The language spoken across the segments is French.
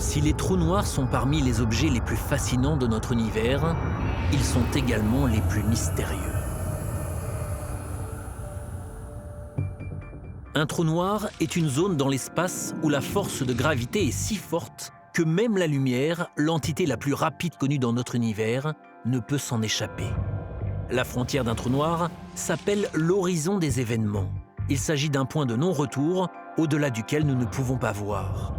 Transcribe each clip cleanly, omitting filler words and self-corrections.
Si les trous noirs sont parmi les objets les plus fascinants de notre univers, ils sont également les plus mystérieux. Un trou noir est une zone dans l'espace où la force de gravité est si forte que même la lumière, l'entité la plus rapide connue dans notre univers, ne peut s'en échapper. La frontière d'un trou noir s'appelle l'horizon des événements. Il s'agit d'un point de non-retour au-delà duquel nous ne pouvons pas voir.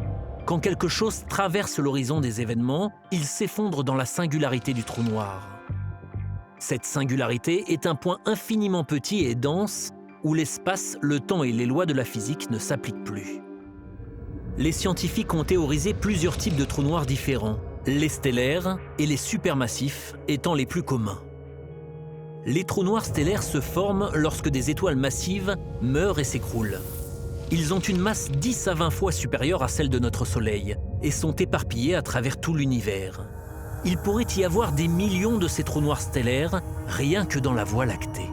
Quand quelque chose traverse l'horizon des événements, il s'effondre dans la singularité du trou noir. Cette singularité est un point infiniment petit et dense où l'espace, le temps et les lois de la physique ne s'appliquent plus. Les scientifiques ont théorisé plusieurs types de trous noirs différents, les stellaires et les supermassifs étant les plus communs. Les trous noirs stellaires se forment lorsque des étoiles massives meurent et s'écroulent. Ils ont une masse 10 à 20 fois supérieure à celle de notre Soleil et sont éparpillés à travers tout l'univers. Il pourrait y avoir des millions de ces trous noirs stellaires rien que dans la Voie lactée.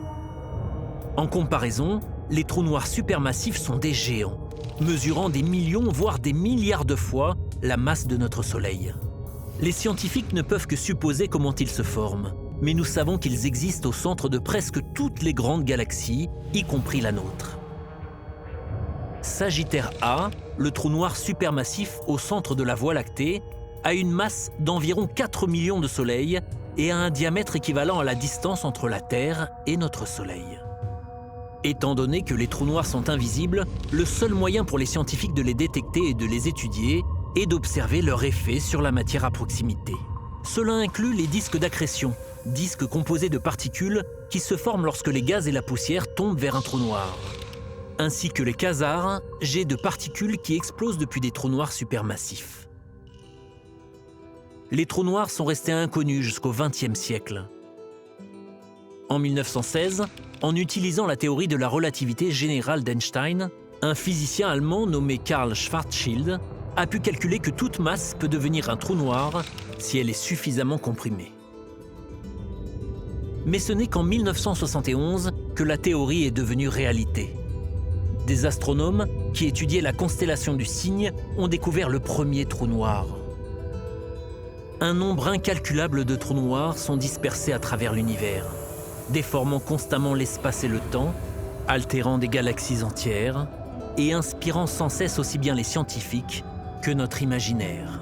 En comparaison, les trous noirs supermassifs sont des géants, mesurant des millions voire des milliards de fois la masse de notre Soleil. Les scientifiques ne peuvent que supposer comment ils se forment, mais nous savons qu'ils existent au centre de presque toutes les grandes galaxies, y compris la nôtre. Sagittaire A, le trou noir supermassif au centre de la Voie lactée, a une masse d'environ 4 millions de soleils et a un diamètre équivalent à la distance entre la Terre et notre Soleil. Étant donné que les trous noirs sont invisibles, le seul moyen pour les scientifiques de les détecter et de les étudier est d'observer leur effet sur la matière à proximité. Cela inclut les disques d'accrétion, disques composés de particules qui se forment lorsque les gaz et la poussière tombent vers un trou noir, ainsi que les quasars, jets de particules qui explosent depuis des trous noirs supermassifs. Les trous noirs sont restés inconnus jusqu'au XXe siècle. En 1916, en utilisant la théorie de la relativité générale d'Einstein, un physicien allemand nommé Karl Schwarzschild a pu calculer que toute masse peut devenir un trou noir si elle est suffisamment comprimée. Mais ce n'est qu'en 1971 que la théorie est devenue réalité. Des astronomes qui étudiaient la constellation du Cygne ont découvert le premier trou noir. Un nombre incalculable de trous noirs sont dispersés à travers l'univers, déformant constamment l'espace et le temps, altérant des galaxies entières et inspirant sans cesse aussi bien les scientifiques que notre imaginaire.